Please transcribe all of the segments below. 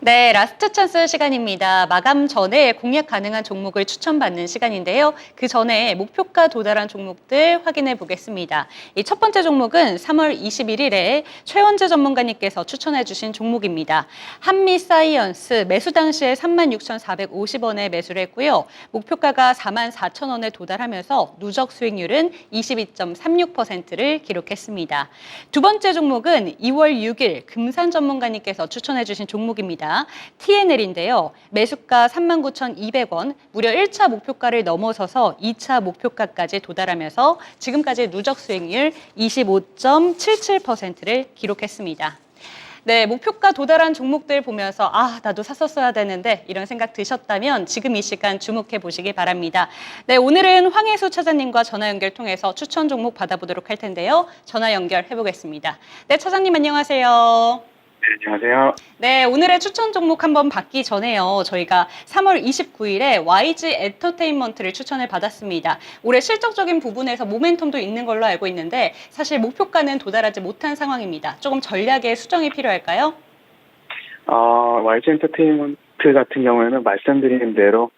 네, 라스트 찬스 시간입니다. 마감 전에 공략 가능한 종목을 추천받는 시간인데요. 그 전에 목표가 도달한 종목들 확인해 보겠습니다. 이 첫 번째 종목은 3월 21일에 최원재 전문가님께서 추천해 주신 종목입니다. 한미사이언스 매수 당시에 36,450원에 매수를 했고요. 목표가가 44,000원에 도달하면서 누적 수익률은 22.36%를 기록했습니다. 두 번째 종목은 2월 6일 금산 전문가님께서 추천해 주신 종목입니다. TNL인데요. 매수가 39,200원, 무려 1차 목표가를 넘어서서 2차 목표가까지 도달하면서 지금까지 누적 수익률 25.77%를 기록했습니다. 네, 목표가 도달한 종목들 보면서 나도 샀었어야 되는데 이런 생각 드셨다면 지금 이 시간 주목해 보시기 바랍니다. 네, 오늘은 황혜수 차장님과 전화 연결 통해서 추천 종목 받아보도록 할 텐데요. 전화 연결해 보겠습니다. 네, 차장님 안녕하세요. 네, 안녕하세요. 네, 오늘의 추천 종목 한번 받기 전에요. 저희가 3월 29일에 YG 엔터테인먼트를 추천을 받았습니다. 올해 실적적인 부분에서 모멘텀도 있는 걸로 알고 있는데 사실 목표가는 도달하지 못한 상황입니다. 조금 전략의 수정이 필요할까요? YG 엔터테인먼트 같은 경우에는 말씀드린 대로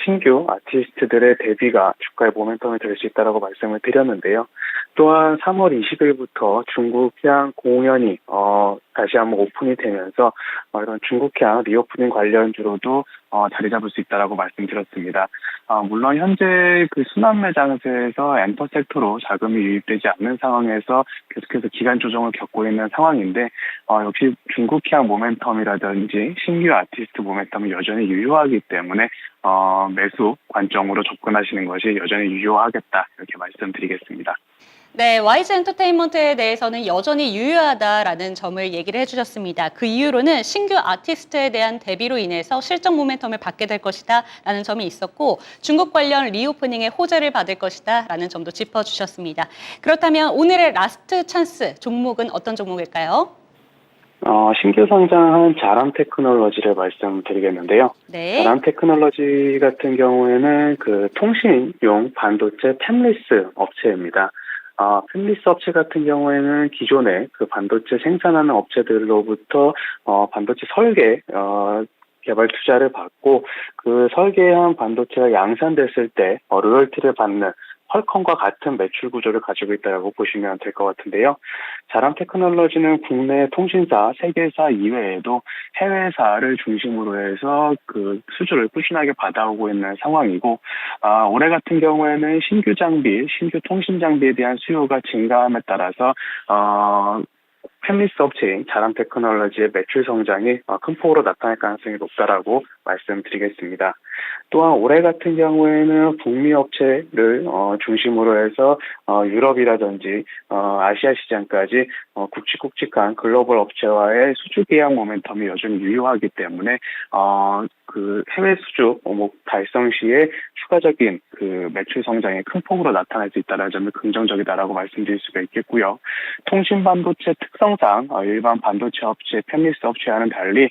신규 아티스트들의 데뷔가 주가의 모멘텀이 될 수 있다라고 말씀을 드렸는데요. 또한 3월 20일부터 중국향 공연이 다시 한번 오픈이 되면서 이런 중국향 리오프닝 관련주로도 자리 잡을 수 있다라고 말씀드렸습니다. 물론 현재 그 순환 매장세에서 엔터 섹터로 자금이 유입되지 않는 상황에서 계속해서 기간 조정을 겪고 있는 상황인데 역시 중국향 모멘텀이라든지 신규 아티스트 모멘텀이 여전히 유효하기 때문에 매수 관점으로 접근하시는 것이 여전히 유효하겠다 이렇게 말씀드리겠습니다. 네, YG 엔터테인먼트에 대해서는 여전히 유효하다라는 점을 얘기를 해주셨습니다. 그 이유로는 신규 아티스트에 대한 대비로 인해서 실적 모멘텀을 받게 될 것이다 라는 점이 있었고 중국 관련 리오프닝의 호재를 받을 것이다 라는 점도 짚어주셨습니다. 그렇다면 오늘의 라스트 찬스 종목은 어떤 종목일까요? 신규 상장한 자람 테크놀로지를 말씀드리겠는데요. 네. 자람 테크놀로지 같은 경우에는 그 통신용 반도체 팹리스 업체입니다. 팹리스 업체 같은 경우에는 기존에 그 반도체 생산하는 업체들로부터 반도체 설계 개발 투자를 받고 그 설계한 반도체가 양산됐을 때 로열티를 받는 퀄컴과 같은 매출 구조를 가지고 있다고 보시면 될 것 같은데요. 자람 테크놀로지는 국내 통신사, 세계사 이외에도 해외사를 중심으로 해서 그 수주를 꾸준하게 받아오고 있는 상황이고 올해 같은 경우에는 신규 장비, 신규 통신 장비에 대한 수요가 증가함에 따라서 팹리스 업체인 자람 테크놀로지의 매출 성장이 큰 폭으로 나타날 가능성이 높다라고 말씀드리겠습니다. 또한 올해 같은 경우에는 북미 업체를 중심으로 해서 유럽이라든지 아시아 시장까지 굵직굵직한 글로벌 업체와의 수주 계약 모멘텀이 여전히 유효하기 때문에 그 해외 수주 목록 달성 시에 추가적인 그 매출 성장이 큰 폭으로 나타날 수 있다는 점이 긍정적이다라고 말씀드릴 수가 있겠고요. 통신 반도체 특성상 일반 반도체 업체, 팹리스 업체와는 달리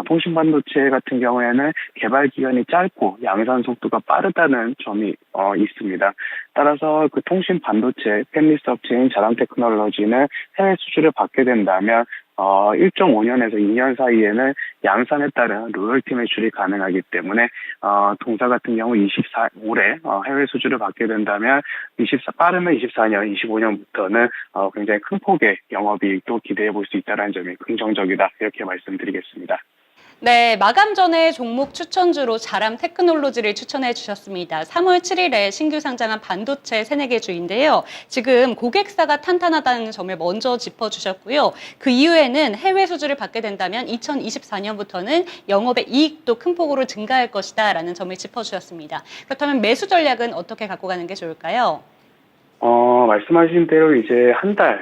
통신 반도체 같은 경우에는 개발 기간이 짧고 양산 속도가 빠르다는 점이 있습니다. 따라서 그 통신 반도체 팹리스 업체인 자람 테크놀로지는 해외 수주를 받게 된다면 1.5년에서 2년 사이에는 양산에 따른 로열티 매출이 가능하기 때문에 동사 같은 경우 올해 해외 수주를 받게 된다면 빠르면 24년, 25년부터는 굉장히 큰 폭의 영업이익도 기대해 볼 수 있다는 점이 긍정적이다 이렇게 말씀드리겠습니다. 네, 마감 전에 종목 추천주로 자람 테크놀로지를 추천해 주셨습니다. 3월 7일에 신규 상장한 반도체 새내개 주인데요. 지금 고객사가 탄탄하다는 점을 먼저 짚어주셨고요. 그 이후에는 해외 수주를 받게 된다면 2024년부터는 영업의 이익도 큰 폭으로 증가할 것이다 라는 점을 짚어주셨습니다. 그렇다면 매수 전략은 어떻게 갖고 가는 게 좋을까요? 말씀하신 대로 이제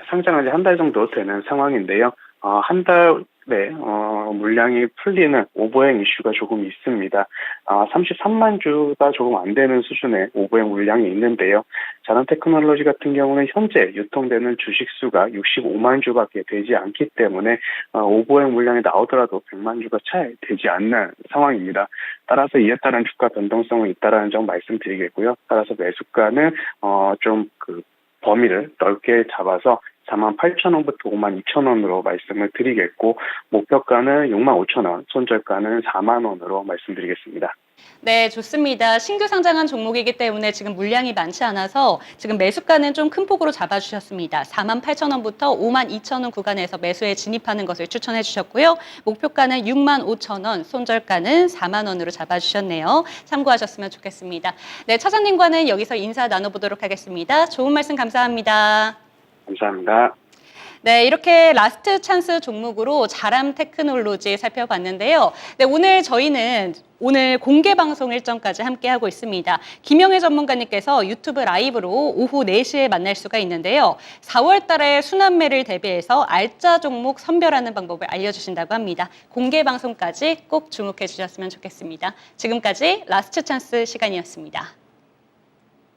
상장한 지 한 달 정도 되는 상황인데요. 한 달에 물량이 풀리는 오버행 이슈가 조금 있습니다. 33만 주가 조금 안 되는 수준의 오버행 물량이 있는데요. 자람 테크놀로지 같은 경우는 현재 유통되는 주식 수가 65만 주밖에 되지 않기 때문에 오버행 물량이 나오더라도 100만 주가 채 되지 않는 상황입니다. 따라서 이에 따른 주가 변동성은 있다라는 점 말씀드리겠고요. 따라서 매수가는 범위를 넓게 잡아서 48,000원부터 52,000원으로 말씀을 드리겠고 목표가는 65,000원, 손절가는 4만 원으로 말씀드리겠습니다. 네, 좋습니다. 신규 상장한 종목이기 때문에 지금 물량이 많지 않아서 지금 매수가는 좀 큰 폭으로 잡아주셨습니다. 48,000원부터 52,000원 구간에서 매수에 진입하는 것을 추천해 주셨고요. 목표가는 65,000원, 손절가는 4만 원으로 잡아주셨네요. 참고하셨으면 좋겠습니다. 네, 차장님과는 여기서 인사 나눠보도록 하겠습니다. 좋은 말씀 감사합니다. 감사합니다. 네, 이렇게 라스트 찬스 종목으로 자람 테크놀로지 살펴봤는데요. 네, 오늘 저희는 오늘 공개 방송 일정까지 함께하고 있습니다. 김영애 전문가님께서 유튜브 라이브로 오후 4시에 만날 수가 있는데요. 4월 달에 순환매를 대비해서 알짜 종목 선별하는 방법을 알려주신다고 합니다. 공개 방송까지 꼭 주목해 주셨으면 좋겠습니다. 지금까지 라스트 찬스 시간이었습니다.